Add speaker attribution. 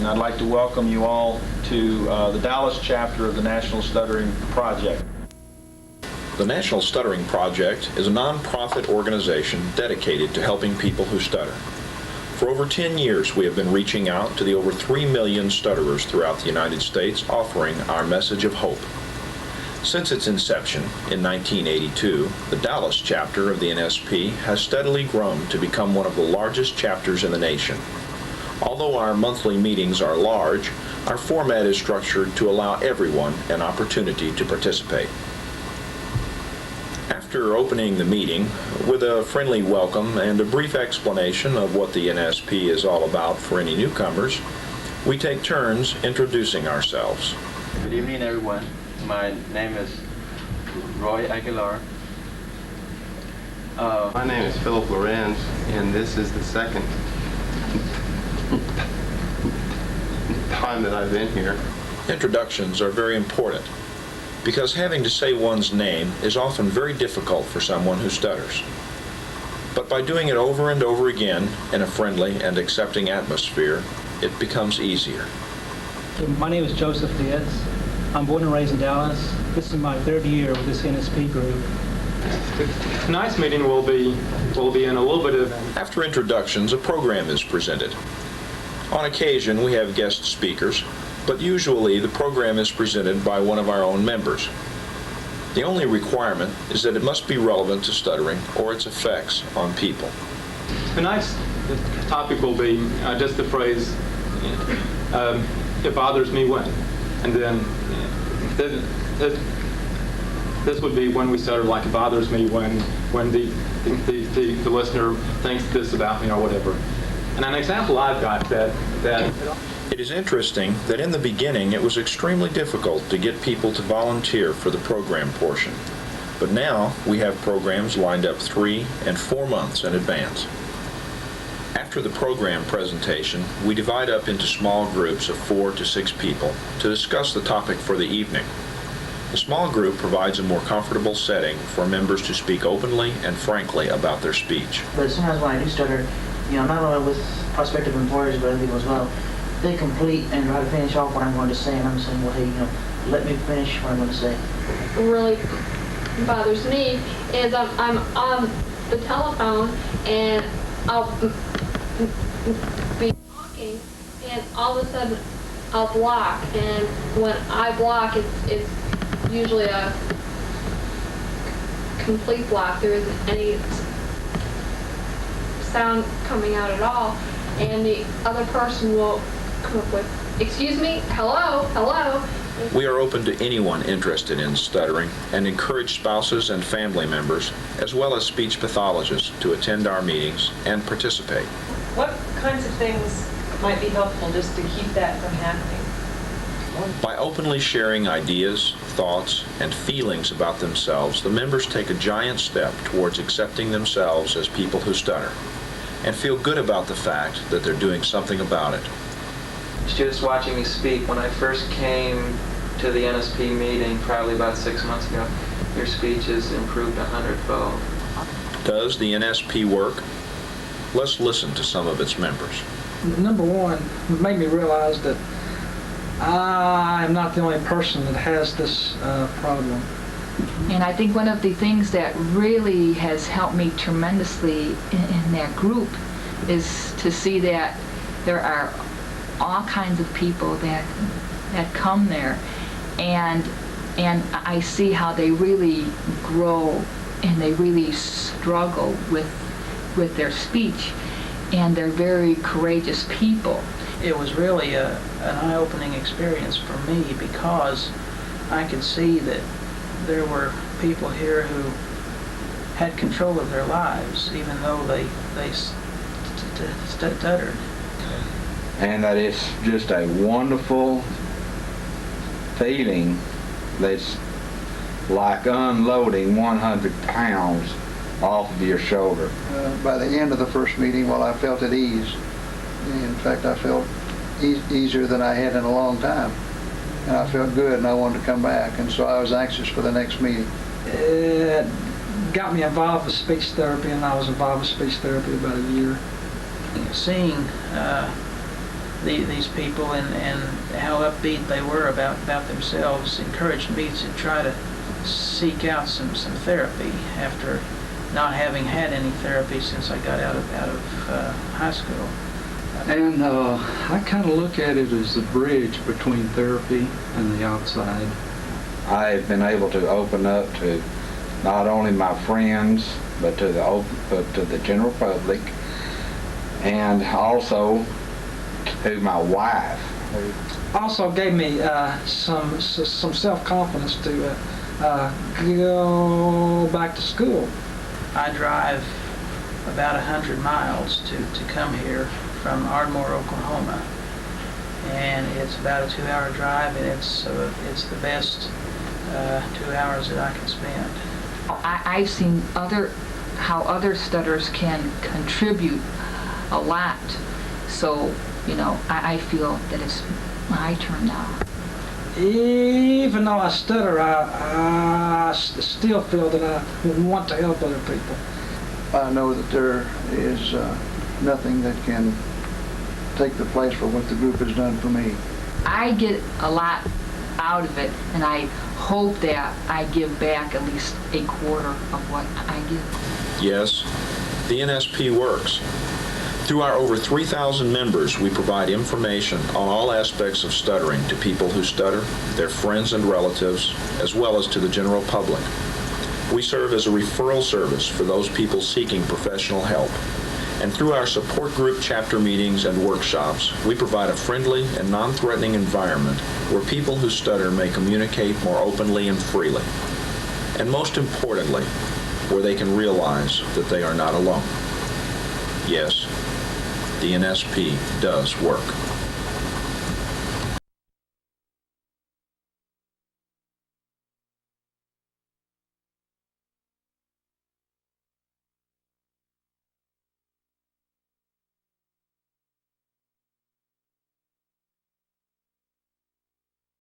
Speaker 1: I'd like to welcome you all to the Dallas chapter of the National Stuttering Project.
Speaker 2: The National Stuttering Project is a non-profit organization dedicated to helping people who stutter. For over 10 years, we have been reaching out to the over 3 million stutterers throughout the United States, offering our message of hope. Since its inception in 1982, the Dallas chapter of the NSP has steadily grown to become one of the largest chapters in the nation. Although our monthly meetings are large, our format is structured to allow everyone an opportunity to participate. After opening the meeting with a friendly welcome and a brief explanation of what the NSP is all about for any newcomers, we take turns introducing ourselves.
Speaker 3: Good evening, everyone. My name is Roy Aguilar.
Speaker 4: My name is Philip Lorenz, and this is the second time that I've been here.
Speaker 2: Introductions are very important because having to say one's name is often very difficult for someone who stutters. But by doing it over and over again in a friendly and accepting atmosphere, it becomes easier.
Speaker 5: My name is Joseph Dietz. I'm born and raised in Dallas. This is my third year with this NSP group.
Speaker 6: Tonight's meeting will be in a little bit of...
Speaker 2: After introductions, a program is presented. On occasion, we have guest speakers, but usually the program is presented by one of our own members. The only requirement is that it must be relevant to stuttering or its effects on people.
Speaker 6: Tonight's topic will be just the phrase, it bothers me when. And then this would be when we stutter, like it bothers me when the listener thinks this about me or whatever. And an example I've got that
Speaker 2: It is interesting that in the beginning it was extremely difficult to get people to volunteer for the program portion. But now we have programs lined up 3 and 4 months in advance. After the program presentation, we divide up into small groups of 4 to 6 people to discuss the topic for the evening. The small group provides a more comfortable setting for members to speak openly and frankly about their speech.
Speaker 7: But sometimes when I do stutter, not only with prospective employers, but other people as well, they complete and try to finish off what I'm going to say, and I'm saying, well, hey, let me finish what I'm going to say.
Speaker 8: What really bothers me is I'm on the telephone and I'll be talking, and all of a sudden I'll block, and when I block, it's usually a complete block. There isn't any sound coming out at all, and the other person will come up with, excuse me, hello, hello.
Speaker 2: We are open to anyone interested in stuttering and encourage spouses and family members, as well as speech pathologists, to attend our meetings and participate.
Speaker 9: What kinds of things might be helpful just to keep that from happening?
Speaker 2: By openly sharing ideas, thoughts, and feelings about themselves, the members take a giant step towards accepting themselves as people who stutter and feel good about the fact that they're doing something about it.
Speaker 3: Students watching me speak, when I first came to the NSP meeting, probably about 6 months ago, your speech has improved 100-fold.
Speaker 2: Does the NSP work? Let's listen to some of its members.
Speaker 5: Number one, it made me realize that I am not the only person that has this problem.
Speaker 10: And I think one of the things that really has helped me tremendously in that group is to see that there are all kinds of people that come there, and I see how they really grow and they really struggle with their speech, and they're very courageous people.
Speaker 5: It was really an eye-opening experience for me, because I could see that there were people here who had control of their lives, even though they stuttered.
Speaker 11: And that it's just a wonderful feeling that's like unloading 100 pounds off of your shoulder.
Speaker 12: By the end of the first meeting, I felt at ease. In fact, I felt easier than I had in a long time. And I felt good, and I wanted to come back. And so I was anxious for the next meeting.
Speaker 5: It got me involved with speech therapy, and I was involved with speech therapy about a year. Seeing these people and how upbeat they were about themselves encouraged me to try to seek out some therapy after not having had any therapy since I got out of high school.
Speaker 13: And I kind of look at it as the bridge between therapy and the outside.
Speaker 11: I've been able to open up to not only my friends, but to the general public, and also to my wife.
Speaker 13: Also gave me some self-confidence to go back to school.
Speaker 5: I drive about 100 miles to come here from Ardmore, Oklahoma, and it's about a 2-hour drive, and it's the best 2 hours that I can spend.
Speaker 10: I've seen how other stutterers can contribute a lot. So, I feel that it's my turn now.
Speaker 13: Even though I stutter, I still feel that I want to help other people.
Speaker 12: I know that there is nothing that can take the place for what the group has done for me.
Speaker 10: I get a lot out of it, and I hope that I give back at least a quarter of what I give.
Speaker 2: Yes, the NSP works. Through our over 3,000 members, we provide information on all aspects of stuttering to people who stutter, their friends and relatives, as well as to the general public. We serve as a referral service for those people seeking professional help. And through our support group chapter meetings and workshops, we provide a friendly and non-threatening environment where people who stutter may communicate more openly and freely. And most importantly, where they can realize that they are not alone. Yes, the NSP does work.